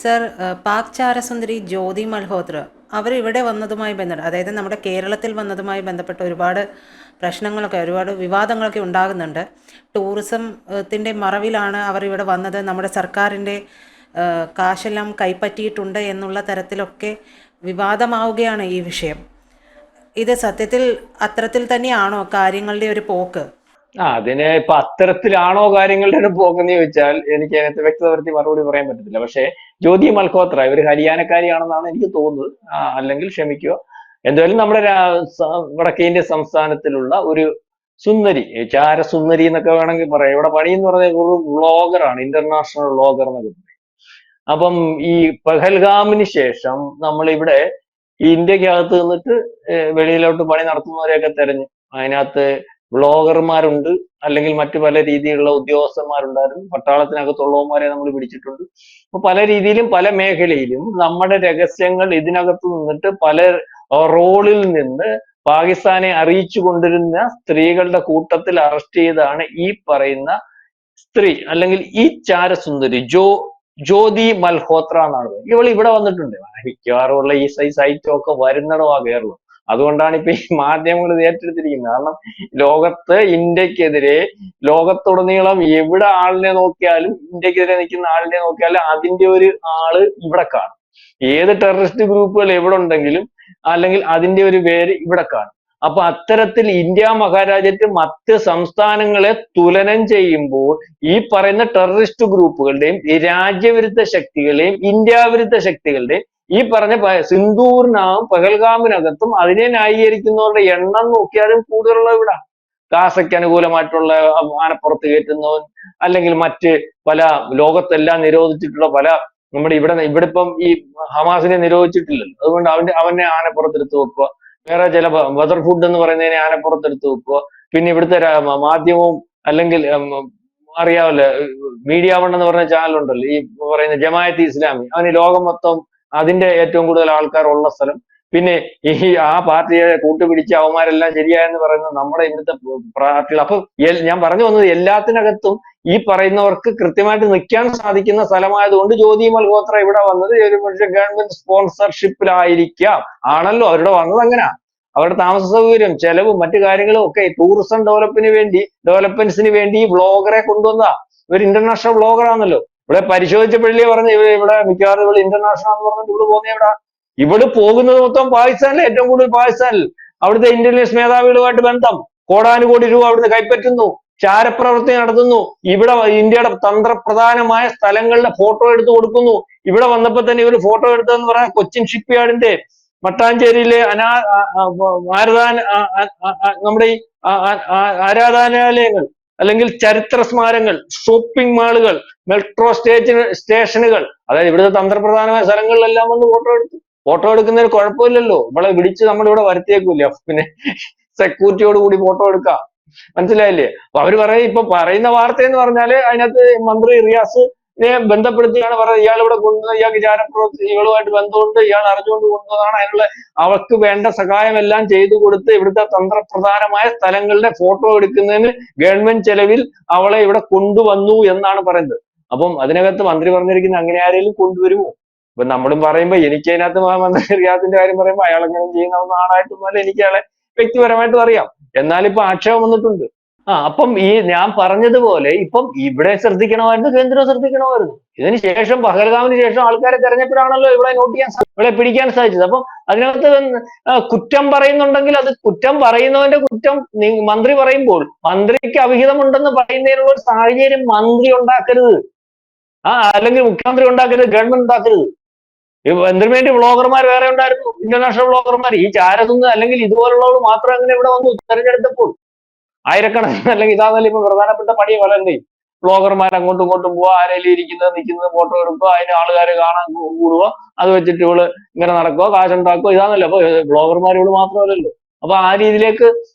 Sir, Pak ചാരസുന്ദരി ജ്യോതി മൽഹോത്ര അവരിവിടെ വന്നതുമായി അതായത് നമ്മുടെ കേരളത്തിൽ വന്നതുമായി ബന്ധപ്പെട്ട ഒരുപാട് പ്രശ്നങ്ങളൊക്കെ, ഒരുപാട് വിവാദങ്ങളൊക്കെ ഉണ്ടാകുന്നുണ്ട്. ടൂറിസത്തിൻ്റെ മറവിലാണ് അവർ ഇവിടെ വന്നത്, നമ്മുടെ സർക്കാരിൻ്റെ കാശെല്ലാം കൈപ്പറ്റിയിട്ടുണ്ട് എന്നുള്ള തരത്തിലൊക്കെ വിവാദമാവുകയാണ് ഈ വിഷയം. ഇത് സത്യത്തിൽ അത്തരത്തിൽ തന്നെയാണോ കാര്യങ്ങളുടെ ഒരു പോക്ക്? അതിന് ഇപ്പൊ അത്തരത്തിലാണോ കാര്യങ്ങളുടെ ഒരു പോക്കെന്ന് ചോദിച്ചാൽ എനിക്ക് അതിനകത്ത് വ്യക്തത വരുത്തി മറുപടി പറയാൻ പറ്റത്തില്ല. പക്ഷേ ജ്യോതി മൽഹോത്ര ഇവര് ഹരിയാനക്കാരിയാണെന്നാണ് എനിക്ക് തോന്നുന്നത്. അല്ലെങ്കിൽ ക്ഷമിക്കുക. എന്തായാലും നമ്മുടെ വടക്കേ ഇന്ത്യ സംസ്ഥാനത്തിലുള്ള ഒരു സുന്ദരി, ചാരസുന്ദരി എന്നൊക്കെ വേണമെങ്കിൽ പറയാം. ഇവിടെ പണി എന്ന് പറഞ്ഞാൽ ഒരു വ്ളോഗറാണ്, ഇന്റർനാഷണൽ വ്ളോഗർ എന്നൊക്കെ പറയും. അപ്പം ഈ പഹൽഗാമിന് ശേഷം നമ്മളിവിടെ ഈ ഇന്ത്യക്കകത്ത് നിന്നിട്ട് വെളിയിലോട്ട് പണി നടത്തുന്നവരെയൊക്കെ തെരഞ്ഞു. അതിനകത്ത് വ്ളോഗർമാരുണ്ട്, അല്ലെങ്കിൽ മറ്റു പല രീതിയിലുള്ള ഉദ്യോഗസ്ഥന്മാരുണ്ടായിരുന്നു. പട്ടാളത്തിനകത്തുള്ളവന്മാരെ നമ്മൾ പിടിച്ചിട്ടുണ്ട്. അപ്പൊ പല രീതിയിലും പല മേഖലയിലും നമ്മുടെ രഹസ്യങ്ങൾ ഇതിനകത്ത് നിന്നിട്ട് പല റോളിൽ നിന്ന് പാകിസ്ഥാനെ അറിയിച്ചു കൊണ്ടിരുന്ന സ്ത്രീകളുടെ കൂട്ടത്തിൽ അറസ്റ്റ് ചെയ്താണ് ഈ പറയുന്ന സ്ത്രീ, അല്ലെങ്കിൽ ഈ ചാരസുന്ദരി ജ്യോതി മൽഹോത്ര എന്നാണ് പറയുന്നത്. ഇവൾ ഇവിടെ വന്നിട്ടുണ്ട്. മിക്കവാറുമുള്ള ഈ സൈറ്റും ഒക്കെ വരുന്നിടമാ കേരളം. അതുകൊണ്ടാണ് ഇപ്പൊ ഈ മാധ്യമങ്ങൾ ഇത് ഏറ്റെടുത്തിരിക്കുന്നത്. കാരണം ലോകത്ത് ഇന്ത്യക്കെതിരെ, ലോകത്തുടനീളം എവിടെ ആളിനെ നോക്കിയാലും, ഇന്ത്യക്കെതിരെ നിൽക്കുന്ന ആളിനെ നോക്കിയാലും അതിന്റെ ഒരു ആള് ഇവിടെ കാണും. ഏത് ടെററിസ്റ്റ് ഗ്രൂപ്പുകൾ എവിടെ ഉണ്ടെങ്കിലും അല്ലെങ്കിൽ അതിന്റെ ഒരു പേര് ഇവിടെ കാണും. അപ്പൊ അത്തരത്തിൽ ഇന്ത്യ മഹാരാജ്യത്ത് മറ്റ് സംസ്ഥാനങ്ങളെ തുലനം ചെയ്യുമ്പോൾ ഈ പറയുന്ന ടെററിസ്റ്റ് ഗ്രൂപ്പുകളുടെയും ഈ രാജ്യവിരുദ്ധ ശക്തികളെയും ഇന്ത്യാവിരുദ്ധ ശക്തികളുടെയും ഈ പറഞ്ഞ സിന്ദൂറിനകം പഹൽഗാമിനകത്തും അതിനെ ന്യായീകരിക്കുന്നവരുടെ എണ്ണം നോക്കിയാലും കൂടുതലുള്ള ഇവിടെ. ഗാസയ്ക്ക് അനുകൂലമായിട്ടുള്ള ആനപ്പുറത്ത് കയറ്റുന്നവൻ, അല്ലെങ്കിൽ മറ്റ് പല ലോകത്തെല്ലാം നിരോധിച്ചിട്ടുള്ള പല, ഇവിടെ ഇപ്പം ഈ ഹമാസിനെ നിരോധിച്ചിട്ടില്ലല്ലോ, അതുകൊണ്ട് അവനെ ആനപ്പുറത്തെടുത്ത് വെക്കുക. വേറെ ചില ബദർ ഫുഡ് എന്ന് പറയുന്നതിനെ ആനപ്പുറത്തെടുത്ത് വെക്കുക. പിന്നെ ഇവിടുത്തെ മാധ്യമവും, അല്ലെങ്കിൽ അറിയാമല്ലോ മീഡിയ വൺ എന്ന് പറഞ്ഞ ചാനൽ ഉണ്ടല്ലോ, ഈ പറയുന്ന ജമാഅത്ത് ഇസ്ലാമി, അവന് ലോകം മൊത്തം അതിന്റെ ഏറ്റവും കൂടുതൽ ആൾക്കാരുള്ള സ്ഥലം. പിന്നെ ഈ ആ പാർട്ടിയെ കൂട്ടുപിടിച്ച് അവന്മാരെല്ലാം ശരിയായെന്ന് പറയുന്നത് നമ്മുടെ ഇവിടുത്തെ പാർട്ടികൾ. അപ്പൊ ഞാൻ പറഞ്ഞു വന്നത്, എല്ലാത്തിനകത്തും ഈ പറയുന്നവർക്ക് കൃത്യമായിട്ട് നിൽക്കാൻ സാധിക്കുന്ന സ്ഥലമായതുകൊണ്ട് ജ്യോതി മൽഹോത്ര ഇവിടെ വന്നത് ഒരു പക്ഷേ ഗവൺമെന്റ് സ്പോൺസർഷിപ്പിലായിരിക്കാം. ആണല്ലോ അവരുടെ വന്നത് അങ്ങനെ. അവരുടെ താമസ സൗകര്യം, ചെലവും മറ്റു കാര്യങ്ങളും ഒക്കെ ടൂറിസം ഡെവലപ്മെന്റ്സിന് വേണ്ടി ഈ വ്ളോഗറെ കൊണ്ടുവന്നതാ. ഒരു ഇന്റർനാഷണൽ വ്ളോഗർ ആണല്ലോ. ഇവിടെ പരിശോധിച്ചപ്പോഴേ പറഞ്ഞ് ഇവിടെ മിക്കവാറും ഇവിടെ ഇന്റർനാഷണൽ എന്ന് പറഞ്ഞിട്ട് ഇവിടെ പോകുന്ന ഇവിടെ. ഇവിടെ പോകുന്നത് മൊത്തം പാകിസ്ഥാനിൽ, ഏറ്റവും കൂടുതൽ പാകിസ്ഥാനിൽ. അവിടുത്തെ ഇന്റലിജൻസ് മേധാവികളുമായിട്ട് ബന്ധം, കോടാനുകോടി രൂപ അവിടുന്ന് കൈപ്പറ്റുന്നു, ചാരപ്രവൃത്തി നടത്തുന്നു. ഇവിടെ ഇന്ത്യയുടെ തന്ത്രപ്രധാനമായ സ്ഥലങ്ങളുടെ ഫോട്ടോ എടുത്തു കൊടുക്കുന്നു. ഇവിടെ വന്നപ്പോ തന്നെ ഇവർ ഫോട്ടോ എടുത്തതെന്ന് പറയാൻ കൊച്ചിൻ ഷിപ്പ്യാർഡിന്റെ മട്ടാഞ്ചേരിയിലെ നമ്മുടെ ഈ ആരാധനാലയങ്ങൾ, അല്ലെങ്കിൽ ചരിത്ര സ്മാരകങ്ങൾ, ഷോപ്പിംഗ് മാളുകൾ, മെട്രോ സ്റ്റേഷനുകൾ, അതായത് ഇവിടുത്തെ തന്ത്രപ്രധാനമായ സ്ഥലങ്ങളിലെല്ലാം വന്ന് ഫോട്ടോ എടുക്കുന്നതിന് കുഴപ്പമില്ലല്ലോ. നമ്മളെ വിളിച്ച് നമ്മളിവിടെ വരുത്തിയേക്കൂല, പിന്നെ സെക്യൂരിറ്റിയോട് കൂടി ഫോട്ടോ എടുക്കാം. മനസ്സിലായില്ലേ? അപ്പൊ അവര് പറയും, ഇപ്പൊ പറയുന്ന വാർത്ത എന്ന് പറഞ്ഞാല് അതിനകത്ത് മന്ത്രി റിയാസിനെ ബന്ധപ്പെടുത്തിയാണ് പറയുന്നത്, ഇയാൾ ഇവിടെ കൊണ്ടുവന്നത്, ഇയാൾക്ക് ചാരപ്രവർത്തികളുമായിട്ട് ബന്ധമുണ്ട്, ഇയാൾ അറിഞ്ഞുകൊണ്ട് കൊണ്ടുവന്നതാണ്, അതിനുള്ള അവർക്ക് വേണ്ട സഹായം എല്ലാം ചെയ്തു കൊടുത്ത് ഇവിടുത്തെ തന്ത്രപ്രധാനമായ സ്ഥലങ്ങളുടെ ഫോട്ടോ എടുക്കുന്നതിന് ഗവൺമെന്റ് ചെലവിൽ അവളെ ഇവിടെ കൊണ്ടുവന്നു എന്നാണ് പറയുന്നത്. അപ്പം അതിനകത്ത് മന്ത്രി പറഞ്ഞിരിക്കുന്നത് അങ്ങനെ ആരെങ്കിലും കൊണ്ടുവരുമോ? ഇപ്പൊ നമ്മളും പറയുമ്പോ, എനിക്ക് അതിനകത്ത് മന്ത്രി റിയാസിന്റെ കാര്യം പറയുമ്പോ അയാൾ അങ്ങനെ ചെയ്യുന്ന ആളായിട്ടൊന്നുമല്ല എനിക്ക് അയാളെ വ്യക്തിപരമായിട്ടും അറിയാം. എന്നാലും ഇപ്പൊ ആക്ഷേപം വന്നിട്ടുണ്ട്. അപ്പം ഈ ഞാൻ പറഞ്ഞതുപോലെ ഇപ്പം ഇവിടെ ശ്രദ്ധിക്കണമായിരുന്നു, കേന്ദ്രം ശ്രദ്ധിക്കണമായിരുന്നു. ഇതിന് ശേഷം പഹൽഗാമിന് ശേഷം ആൾക്കാരെ തെരഞ്ഞെടുപ്പിലാണല്ലോ ഇവിടെ നോട്ട് ചെയ്യാൻ, ഇവിടെ പിടിക്കാൻ സാധിച്ചത്. അപ്പം അതിനകത്ത് കുറ്റം പറയുന്നുണ്ടെങ്കിൽ അത് കുറ്റം പറയുന്നവന്റെ കുറ്റം മന്ത്രി പറയുമ്പോൾ മന്ത്രിക്ക് അവിഹിതമുണ്ടെന്ന് പറയുന്നതിനുള്ള ഒരു സാഹചര്യം മന്ത്രി ഉണ്ടാക്കരുത്. അല്ലെങ്കിൽ മുഖ്യമന്ത്രി ഉണ്ടാക്കരുത്, ഗവൺമെന്റ് ഉണ്ടാക്കരുത്. എന്തിനു വേണ്ടി വ്ളോഗർമാർ വേറെ ഉണ്ടായിരുന്നു, ഇന്റർനാഷണൽ വ്ളോഗർമാർ. ഈ ചാരത്തുനിന്ന് അല്ലെങ്കിൽ ഇതുപോലുള്ളവർ മാത്രം അങ്ങനെ ഇവിടെ വന്നു തെരഞ്ഞെടുത്തപ്പോൾ ആയിരക്കണക്കിന്, അല്ലെങ്കിൽ ഇതാണല്ലോ ഇപ്പൊ പ്രധാനപ്പെട്ട പണി വളരണ്ടേ. വ്ളോഗർമാർ അങ്ങോട്ടും ഇങ്ങോട്ടും പോവുക, ആരെങ്കിലും ഇരിക്കുന്നത് നിൽക്കുന്നത് ഫോട്ടോ എടുക്കുക, അതിന് ആളുകാരെ കാണാൻ കൂടുക, അത് വെച്ചിട്ട് ഇവള് ഇങ്ങനെ നടക്കുക, കാശുണ്ടാക്കുക, ഇതാണല്ലോ. അപ്പൊ വ്ളോഗർമാർ ഇവള് മാത്രമല്ലല്ലോ. അപ്പൊ ആ രീതിയിലേക്ക്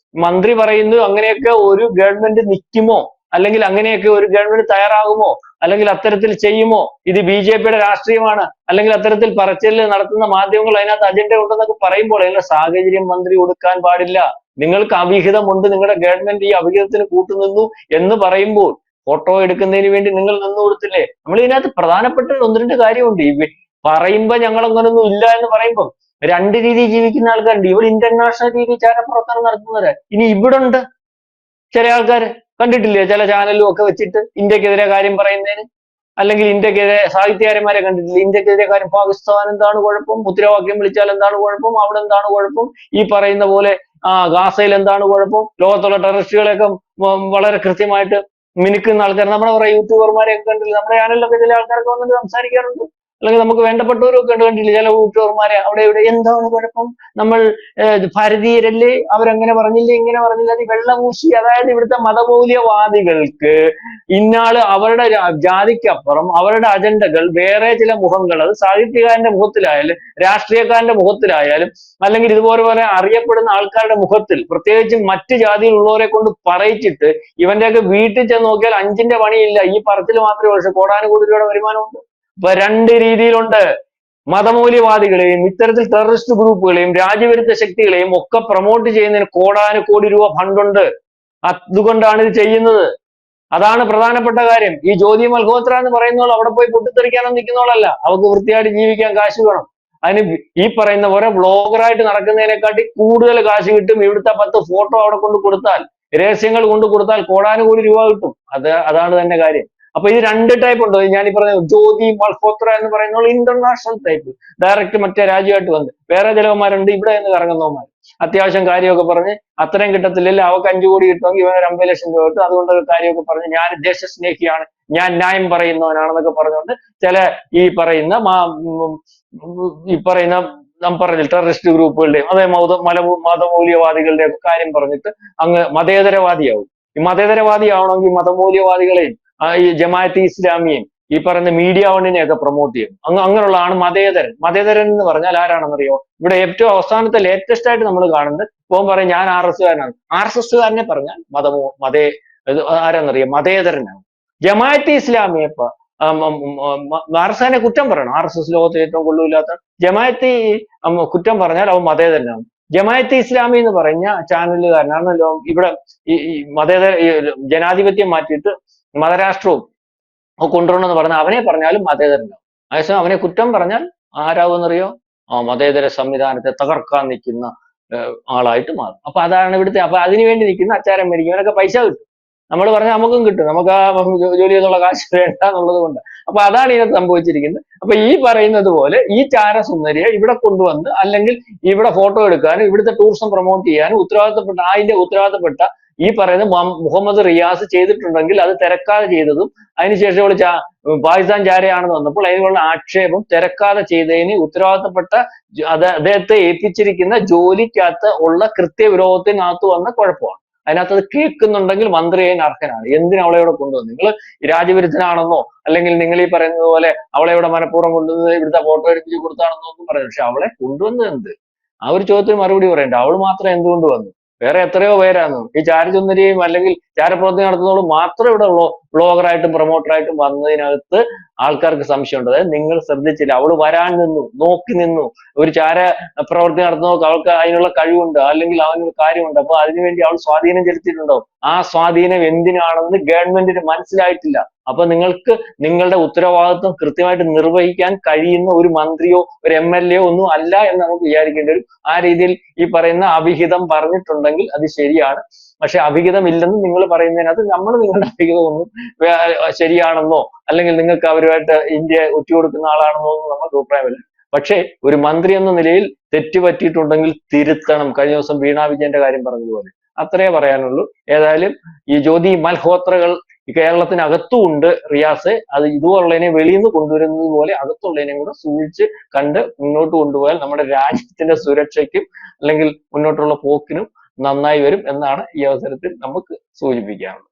മന്ത്രി പറയുന്നു, അങ്ങനെയൊക്കെ ഒരു ഗവൺമെന്റ് നിൽക്കുമോ, അല്ലെങ്കിൽ അങ്ങനെയൊക്കെ ഒരു ഗവൺമെന്റ് തയ്യാറാകുമോ, അല്ലെങ്കിൽ അത്തരത്തിൽ ചെയ്യുമോ? ഇത് BJP-യുടെ രാഷ്ട്രീയമാണ്, അല്ലെങ്കിൽ അത്തരത്തിൽ പറച്ചില് നടത്തുന്ന മാധ്യമങ്ങൾ അതിനകത്ത് അജണ്ട ഉണ്ടെന്നൊക്കെ പറയുമ്പോൾ അതിനുള്ള സാഹചര്യം മന്ത്രി കൊടുക്കാൻ പാടില്ല. നിങ്ങൾക്ക് അവിഹിതമുണ്ട്, നിങ്ങളുടെ ഗവൺമെന്റ് ഈ അവിഹിതത്തിന് കൂട്ടുനിന്നു എന്ന് പറയുമ്പോൾ ഫോട്ടോ എടുക്കുന്നതിന് വേണ്ടി നിങ്ങൾ നിന്നു കൊടുത്തില്ലേ? നമ്മൾ ഇതിനകത്ത് പ്രധാനപ്പെട്ട ഒന്ന് രണ്ട് കാര്യമുണ്ട്. പറയുമ്പോ ഞങ്ങൾ അങ്ങനൊന്നും ഇല്ല എന്ന് പറയുമ്പോൾ രണ്ട് രീതിയിൽ ജീവിക്കുന്ന ആൾക്കാരുണ്ട്. ഇവിടെ ഇന്റർനാഷണൽ രീതിയിൽ ചാരപ്രവർത്തനം നടത്തുന്നവര് ഇനി ഇവിടെ ഉണ്ട് ചില ആൾക്കാർ. കണ്ടിട്ടില്ലേ ചില ചാനലും ഒക്കെ വെച്ചിട്ട് ഇന്ത്യക്കെതിരെ കാര്യം പറയുന്നതിന്, അല്ലെങ്കിൽ ഇന്ത്യക്കെതിരെ സാഹിത്യകാരന്മാരെ കണ്ടിട്ടില്ല, ഇന്ത്യക്കെതിരെ കാര്യം പാകിസ്ഥാൻ എന്താണ് കുഴപ്പം, മുദ്രാവാക്യം വിളിച്ചാൽ എന്താണ് കുഴപ്പം, അവിടെ എന്താണ് കുഴപ്പം, ഈ പറയുന്ന പോലെ ഗാസയിൽ എന്താണ് കുഴപ്പം, ലോകത്തുള്ള ടെററിസ്റ്റുകളെയൊക്കെ വളരെ കൃത്യമായിട്ട് മിനുക്കുന്ന ആൾക്കാർ നമ്മുടെ കുറെ യൂട്യൂബർമാരെയൊക്കെ കണ്ടില്ല, നമ്മുടെ ചാനലിലൊക്കെ ചില ആൾക്കാരൊക്കെ വന്നിട്ട് സംസാരിക്കാറുണ്ട്. അല്ലെങ്കിൽ നമുക്ക് വേണ്ടപ്പെട്ടവരൊക്കെ കണ്ടില്ല ചില യൂട്യൂബർമാരെ, അവിടെ ഇവിടെ എന്താണ് കുഴപ്പം, നമ്മൾ ഭാരതീയരല്ലേ, അവരങ്ങനെ പറഞ്ഞില്ലേ ഇങ്ങനെ പറഞ്ഞില്ല, അത് വെള്ളപൂശി. അതായത് ഇവിടുത്തെ മതമൗല്യവാദികൾക്ക് ഇന്നാള് അവരുടെ ജാതിക്കപ്പുറം അവരുടെ അജണ്ടകൾ, വേറെ ചില മുഖങ്ങൾ, അത് സാഹിത്യകാരന്റെ മുഖത്തിലായാലും രാഷ്ട്രീയക്കാരന്റെ മുഖത്തിലായാലും അല്ലെങ്കിൽ ഇതുപോലെ അറിയപ്പെടുന്ന ആൾക്കാരുടെ മുഖത്തിൽ, പ്രത്യേകിച്ചും മറ്റ് ജാതിയിലുള്ളവരെ കൊണ്ട് പറയിച്ചിട്ട് ഇവന്റെയൊക്കെ വീട്ടിൽ ചെന്ന് നോക്കിയാൽ അഞ്ചിന്റെ പണിയില്ല, ഈ പറച്ചിൽ മാത്രമേ, പക്ഷെ കോടാനുകോടി രൂപയുടെ വരുമാനമുണ്ട്. ഇപ്പൊ രണ്ട് രീതിയിലുണ്ട്. മതമൗല്യവാദികളെയും ഇത്തരത്തിൽ ടെററിസ്റ്റ് ഗ്രൂപ്പുകളെയും രാജ്യവിരുദ്ധ ശക്തികളെയും ഒക്കെ പ്രൊമോട്ട് ചെയ്യുന്നതിന് കോടാനുകോടി രൂപ ഫണ്ടുണ്ട്. അതുകൊണ്ടാണ് ഇത് ചെയ്യുന്നത്. അതാണ് പ്രധാനപ്പെട്ട കാര്യം. ഈ ജ്യോതി മൽഹോത്ര എന്ന് പറയുന്നവൾ അവിടെ പോയി പൊട്ടിത്തെറിക്കാനൊന്നും നിൽക്കുന്നവളല്ല. അവൾക്ക് വൃത്തിയായിട്ട് ജീവിക്കാൻ കാശ് വേണം. അതിന് ഈ പറയുന്ന പോലെ ബ്ലോഗറായിട്ട് നടക്കുന്നതിനെക്കാട്ടി കൂടുതൽ കാശ് കിട്ടും. ഇവിടുത്തെ 10 ഫോട്ടോ അവിടെ കൊണ്ട് കൊടുത്താൽ, രഹസ്യങ്ങൾ കൊണ്ട് കൊടുത്താൽ കോടാനുകോടി രൂപ കിട്ടും. അതാണ് തന്നെ കാര്യം. അപ്പൊ ഇത് രണ്ട് ടൈപ്പ് ഉണ്ട്. ഞാൻ ഈ പറഞ്ഞ ജ്യോതി മൽഹോത്ര എന്ന് പറയുന്ന ഇന്റർനാഷണൽ ടൈപ്പ്, ഡയറക്റ്റ് മറ്റേ രാജ്യമായിട്ട് വന്ന്. വേറെ ചിലവന്മാരുണ്ട് ഇവിടെ നിന്ന് കറങ്ങുന്നവന്മാർ, അത്യാവശ്യം കാര്യമൊക്കെ പറഞ്ഞ് അത്രയും കിട്ടത്തില്ലല്ലോ, അവർക്ക് 5 കോടി കിട്ടുമെങ്കിൽ ഇവർ 50 ലക്ഷം രൂപ കിട്ടും, അതുകൊണ്ട് കാര്യമൊക്കെ പറഞ്ഞ് ഞാൻ ദേശസ്നേഹിയാണ്, ഞാൻ ന്യായം പറയുന്നവനാണെന്നൊക്കെ പറഞ്ഞുകൊണ്ട് ചില ഈ പറയുന്ന നാം പറഞ്ഞ ടെററിസ്റ്റ് ഗ്രൂപ്പുകളുടെയും അതേ മതമൗല്യവാദികളുടെ ഒക്കെ കാര്യം പറഞ്ഞിട്ട് അങ്ങ് മതേതരവാദിയാവും. ഈ മതേതരവാദിയാവണമെങ്കിൽ മതമൗല്യവാദികളെയും ഈ ജമാഅത്തെ ഇസ്ലാമിയെയും ഈ പറയുന്ന മീഡിയ വണ്ണിനെയൊക്കെ പ്രൊമോട്ട് ചെയ്യും. അങ്ങനെയുള്ളതാണ് മതേതരൻ. മതേതരൻ എന്ന് പറഞ്ഞാൽ ആരാണെന്നറിയോ? ഇവിടെ ഏറ്റവും അവസാനത്തെ ലേറ്റസ്റ്റ് ആയിട്ട് നമ്മൾ കാണുന്നത്, ഇപ്പം പറയും ഞാൻ RS കാരനാണ്. RSS കാരനെ പറഞ്ഞാൽ ആരാന്നറിയോ? മതേതരനാണ്. ജമാഅത്തെ ഇസ്ലാമിയെ RSS കുറ്റം പറയണം. RSS ലോകത്തെ ഏറ്റവും കൊള്ളൂല്ലാത്ത ജമാഅത്തെ കുറ്റം പറഞ്ഞാൽ അവൻ മതേതരനാണ്. ജമാഅത്തെ ഇസ്ലാമി എന്ന് പറഞ്ഞ ചാനലുകാരനാണ് ഇവിടെ ഈ മതേതര ജനാധിപത്യം മാറ്റിയിട്ട് മതരാഷ്ട്രവും കൊണ്ടുവരണമെന്ന് പറഞ്ഞാൽ അവനെ പറഞ്ഞാലും മതേതരനാവും. അതേസമയം അവനെ കുറ്റം പറഞ്ഞാൽ ആരാവുമെന്നറിയോ? മതേതര സംവിധാനത്തെ തകർക്കാൻ നിൽക്കുന്ന ആളായിട്ട് മാറും. അപ്പൊ അതാണ് ഇവിടുത്തെ. അപ്പൊ അതിനു വേണ്ടി നിൽക്കുന്ന അച്ചാരം മേടിക്കും. അവനൊക്കെ പൈസ കിട്ടും. നമ്മൾ പറഞ്ഞാൽ നമുക്കും കിട്ടും. നമുക്ക് ആ ജോലി ചെയ്തുള്ള കാശ് വേണ്ട എന്നുള്ളത് കൊണ്ട്. അപ്പൊ അതാണ് ഇതിനകത്ത് സംഭവിച്ചിരിക്കുന്നത്. അപ്പൊ ഈ പറയുന്നത് പോലെ ഈ ചാരസുന്ദരിയെ ഇവിടെ കൊണ്ടുവന്ന്, അല്ലെങ്കിൽ ഇവിടെ ഫോട്ടോ എടുക്കാനും ഇവിടുത്തെ ടൂറിസം പ്രൊമോട്ട് ചെയ്യാനും അതിന്റെ ഉത്തരവാദിത്തപ്പെട്ട ഈ പറയുന്ന മുഹമ്മദ് റിയാസ് ചെയ്തിട്ടുണ്ടെങ്കിൽ അത് തിരക്കാതെ ചെയ്തതും, അതിനുശേഷം അവള് പാകിസ്ഥാൻ ചാരയാണെന്ന് വന്നപ്പോൾ അതിനുള്ള ആക്ഷേപം തിരക്കാതെ ചെയ്തതിന് ഉത്തരവാദിത്തപ്പെട്ട അദ്ദേഹത്തെ ഏൽപ്പിച്ചിരിക്കുന്ന ജോലിക്കകത്ത് ഉള്ള കൃത്യവിരോധത്തിനകത്ത് വന്ന കുഴപ്പമാണ്. അതിനകത്ത് അത് കേൾക്കുന്നുണ്ടെങ്കിൽ മന്ത്രി അതിന് അർഹനാണ്. എന്തിനാ അവളെ ഇവിടെ കൊണ്ടുവന്നു? നിങ്ങൾ രാജ്യവിരുദ്ധനാണെന്നോ, അല്ലെങ്കിൽ നിങ്ങൾ ഈ പറയുന്നത് പോലെ അവളെ ഇവിടെ മനഃപൂർവ്വം കൊണ്ടുവന്ന് ഇവിടുത്തെ ഫോട്ടോ എടുപ്പിച്ച് കൊടുത്താണെന്നോ ഒന്നും പറയുന്നത്. പക്ഷെ അവളെ കൊണ്ടുവന്നത് എന്ത്? ആ ഒരു ചോദ്യത്തിന് മറുപടി പറയണ്ട. അവൾ മാത്രം എന്തുകൊണ്ട് വന്നു? വേറെ എത്രയോ പേരാണ് ഈ ചാരചുന്ദരിയും അല്ലെങ്കിൽ ചാരപ്രവർത്തനം നടത്തുന്നവളും മാത്രം ഇവിടെ ബ്ലോഗറായിട്ടും പ്രൊമോട്ടറായിട്ടും വന്നതിനകത്ത് ആൾക്കാർക്ക് സംശയമുണ്ട്. അതായത് നിങ്ങൾ ശ്രദ്ധിച്ചില്ല, അവള് വരാൻ നിന്നു, നോക്കി നിന്നു. ഒരു ചാര പ്രവർത്തി നടത്തുന്നവർക്ക് അവൾക്ക് അതിനുള്ള കഴിവുണ്ട്, അല്ലെങ്കിൽ അവനൊരു കാര്യമുണ്ട്. അപ്പൊ അതിനുവേണ്ടി അവൾ സ്വാധീനം ചെലുത്തിയിട്ടുണ്ടോ? ആ സ്വാധീനം എന്തിനാണെന്ന് ഗവൺമെന്റിന് മനസ്സിലായിട്ടില്ല. അപ്പൊ നിങ്ങൾക്ക് നിങ്ങളുടെ ഉത്തരവാദിത്വം കൃത്യമായിട്ട് നിർവഹിക്കാൻ കഴിയുന്ന ഒരു മന്ത്രിയോ ഒരു MLA ഒന്നും അല്ല എന്ന് നമുക്ക് വിചാരിക്കേണ്ടി വരും. ആ രീതിയിൽ ഈ പറയുന്ന അവിഹിതം പറഞ്ഞിട്ടുണ്ടെങ്കിൽ അത് ശരിയാണ്. പക്ഷെ അവിഹിതം ഇല്ലെന്ന് നിങ്ങൾ പറയുന്നതിനകത്ത് നമ്മൾ നിങ്ങളുടെ അവിഹിതം ഒന്നും ശരിയാണെന്നോ, അല്ലെങ്കിൽ നിങ്ങൾക്ക് അവരുമായിട്ട് ഇന്ത്യ ഒറ്റുകൊടുക്കുന്ന ആളാണെന്നോ ഒന്നും നമുക്ക് അഭിപ്രായമില്ല. പക്ഷേ ഒരു മന്ത്രി എന്ന നിലയിൽ തെറ്റ് പറ്റിയിട്ടുണ്ടെങ്കിൽ തിരുത്തണം. കഴിഞ്ഞ ദിവസം വീണ വിജയന്റെ കാര്യം പറഞ്ഞതുപോലെ അത്രേ പറയാനുള്ളൂ. ഏതായാലും ഈ ജ്യോതി മൽഹോത്രകൾ കേരളത്തിനകത്തും ഉണ്ട് റിയാസ്. അത് ഇതുപോലുള്ളതിനെ വെളിയിൽ നിന്ന് കൊണ്ടുവരുന്നത് പോലെ അകത്തുള്ളതിനെയും കൂടെ സൂക്ഷിച്ച് കണ്ട് മുന്നോട്ട് കൊണ്ടുപോയാൽ നമ്മുടെ രാജ്യത്തിന്റെ സുരക്ഷയ്ക്കും അല്ലെങ്കിൽ മുന്നോട്ടുള്ള പോക്കിനും നന്നായി വരും എന്നാണ് ഈ അവസരത്തിൽ നമുക്ക് സൂചിപ്പിക്കാനുള്ളത്.